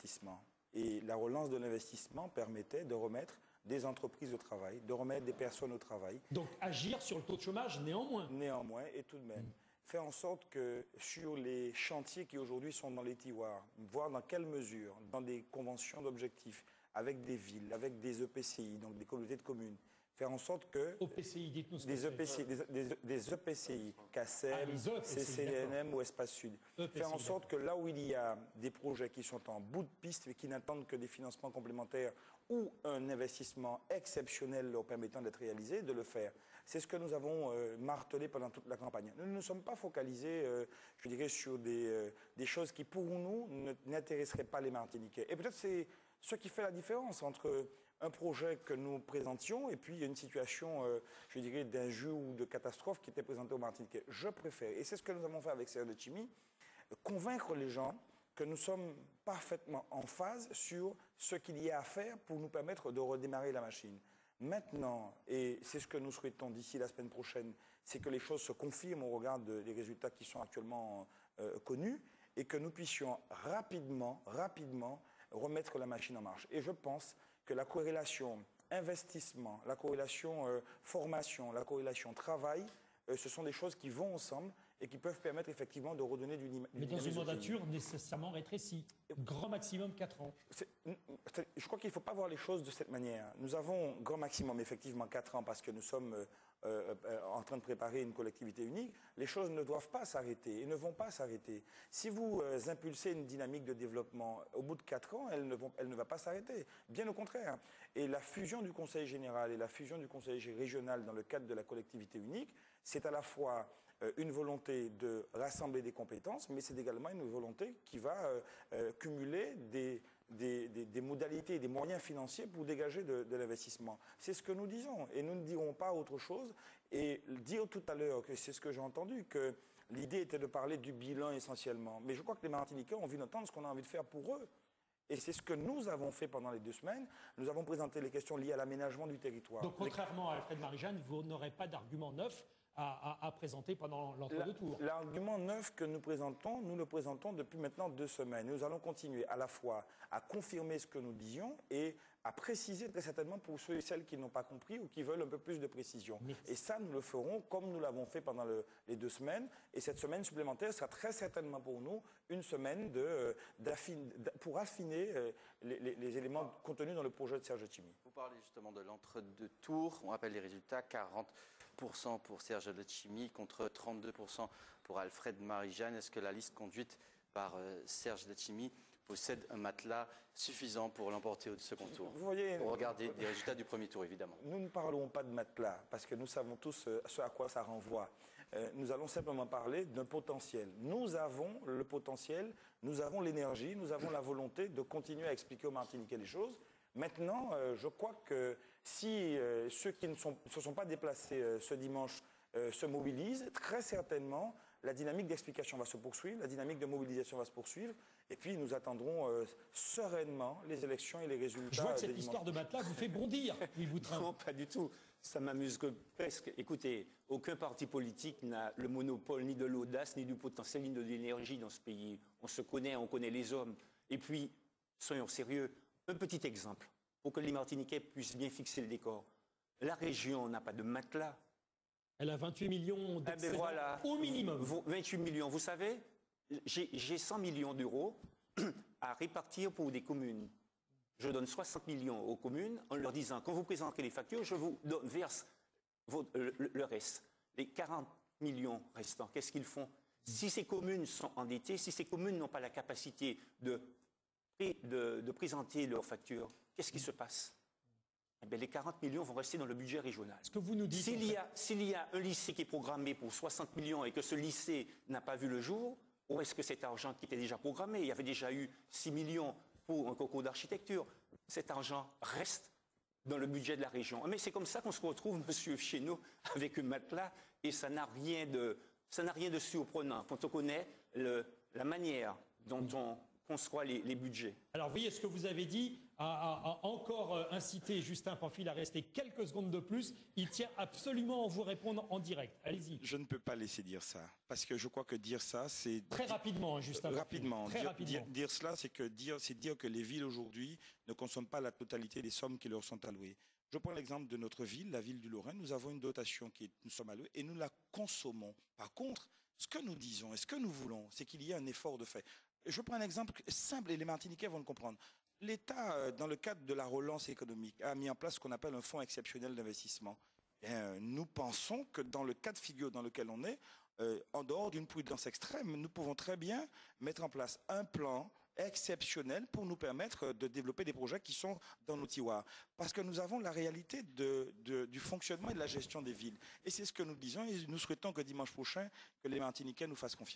l'investissement. Et la relance de l'investissement permettait de remettre des entreprises au travail, de remettre des personnes au travail. Donc agir sur le taux de chômage néanmoins. Néanmoins, et tout de même, faire en sorte que sur les chantiers qui aujourd'hui sont dans les tiroirs, voir dans quelle mesure, dans des conventions d'objectifs, avec des villes, avec des EPCI, donc des communautés de communes, faire en sorte que OPCI, dites-nous ce que des EPCI, des EPCI, CACEM, CCNM ou Espace Sud, faire en sorte que là où il y a des projets qui sont en bout de piste et qui n'attendent que des financements complémentaires ou un investissement exceptionnel leur permettant d'être réalisé, de le faire. C'est ce que nous avons martelé pendant toute la campagne. Nous ne sommes pas focalisés, je dirais, sur des choses qui, pour nous, n'intéresseraient pas les Martiniquais. Et peut-être c'est ce qui fait la différence entre un projet que nous présentions et puis une situation, je dirais, d'injure ou de catastrophe qui était présentée aux Martiniquais. Je préfère, et c'est ce que nous avons fait avec Serge Letchimy, convaincre les gens que nous sommes parfaitement en phase sur ce qu'il y a à faire pour nous permettre de redémarrer la machine. Maintenant, et c'est ce que nous souhaitons d'ici la semaine prochaine, c'est que les choses se confirment au regard des résultats qui sont actuellement connus et que nous puissions rapidement remettre la machine en marche. Et je pense que la corrélation investissement, la corrélation formation, la corrélation travail, ce sont des choses qui vont ensemble et qui peuvent permettre effectivement de redonner du dynamisme. Mais dans une mandature nécessairement rétrécie, grand maximum 4 ans. Je crois qu'il ne faut pas voir les choses de cette manière. Nous avons grand maximum effectivement 4 ans parce que nous sommes en train de préparer une collectivité unique. Les choses ne doivent pas s'arrêter et ne vont pas s'arrêter. Si vous impulsez une dynamique de développement, au bout de 4 ans, elle ne va pas s'arrêter. Bien au contraire. Et la fusion du Conseil général et la fusion du Conseil régional dans le cadre de la collectivité unique, c'est à la fois une volonté de rassembler des compétences, mais c'est également une volonté qui va cumuler des modalités et des moyens financiers pour dégager de l'investissement. C'est ce que nous disons, et nous ne dirons pas autre chose. Et dire tout à l'heure, que c'est ce que j'ai entendu, que l'idée était de parler du bilan essentiellement. Mais je crois que les Martiniquais ont envie d'entendre ce qu'on a envie de faire pour eux. Et c'est ce que nous avons fait pendant les 2 semaines. Nous avons présenté les questions liées à l'aménagement du territoire. Donc, contrairement à Alfred Marie-Jeanne, vous n'aurez pas d'argument neuf à présenter pendant l'entre-deux tours. L'argument neuf que nous le présentons depuis maintenant 2 semaines. Nous allons continuer à la fois à confirmer ce que nous disions et à préciser très certainement pour ceux et celles qui n'ont pas compris ou qui veulent un peu plus de précision. Et ça, nous le ferons comme nous l'avons fait pendant les 2 semaines. Et cette semaine supplémentaire sera très certainement pour nous une semaine pour affiner les éléments contenus dans le projet de Serge Letchimy. Vous parlez justement de l'entre-deux tours. On rappelle les résultats, 40% pour Serge Letchimy contre 32% pour Alfred Marie-Jeanne. Est-ce que la liste conduite par Serge Letchimy possède un matelas suffisant pour l'emporter au second tour? Vous voyez, pour regarder les résultats du premier tour, évidemment. Nous ne parlons pas de matelas, parce que nous savons tous ce à quoi ça renvoie. Nous allons simplement parler d'un potentiel. Nous avons le potentiel, nous avons l'énergie, nous avons la volonté de continuer à expliquer aux Martiniquais les choses. Maintenant, je crois que si ceux qui ne se sont pas déplacés ce dimanche se mobilisent, très certainement, la dynamique d'explication va se poursuivre, la dynamique de mobilisation va se poursuivre, et puis nous attendrons sereinement les élections et les résultats. Je vois que cette histoire de matelas vous fait bondir, Louis Boutrin. Non, pas du tout. Ça m'amuse que presque. Écoutez, aucun parti politique n'a le monopole ni de l'audace, ni du potentiel, ni de l'énergie dans ce pays. On se connaît, on connaît les hommes. Et puis, soyons sérieux, un petit exemple, pour que les Martiniquais puissent bien fixer le décor. La région n'a pas de matelas. Elle a 28 millions d'excédents voilà, au minimum. 28 millions, vous savez, j'ai 100 millions d'euros à répartir pour des communes. Je donne 60 millions aux communes en leur disant, quand vous présenterez les factures, je vous verse le reste. Les 40 millions restants, qu'est-ce qu'ils font? Si ces communes sont endettées, si ces communes n'ont pas la capacité de présenter leurs factures, qu'est-ce qui se passe? Eh bien, les 40 millions vont rester dans le budget régional. Ce que vous nous dites, s'il y a un lycée qui est programmé pour 60 millions et que ce lycée n'a pas vu le jour, où est-ce que cet argent qui était déjà programmé, il y avait déjà eu 6 millions pour un concours d'architecture, cet argent reste dans le budget de la région. Mais c'est comme ça qu'on se retrouve, monsieur, chez nous, avec un matelas, et ça n'a rien de surprenant. Quand on connaît la manière dont on conçoit les budgets. Alors, vous voyez, ce que vous avez dit a encore incité Justin Pamphile à rester quelques secondes de plus. Il tient absolument à vous répondre en direct. Allez-y. Je ne peux pas laisser dire ça, parce que je crois que dire ça, c'est... Très rapidement, Justin Pamphile. Rapidement. Très rapidement. Dire cela, c'est dire que les villes aujourd'hui ne consomment pas la totalité des sommes qui leur sont allouées. Je prends l'exemple de notre ville, la ville du Lorrain. Nous avons une dotation qui nous sommes alloués et nous la consommons. Par contre, ce que nous disons et ce que nous voulons, c'est qu'il y ait un effort de fait. Je prends un exemple simple et les Martiniquais vont le comprendre. L'État, dans le cadre de la relance économique, a mis en place ce qu'on appelle un fonds exceptionnel d'investissement. Nous pensons que dans le cas de figure dans lequel on est, en dehors d'une prudence extrême, nous pouvons très bien mettre en place un plan exceptionnel pour nous permettre de développer des projets qui sont dans nos tiroirs. Parce que nous avons la réalité du fonctionnement et de la gestion des villes. Et c'est ce que nous disons et nous souhaitons que dimanche prochain, que les Martiniquais nous fassent confiance.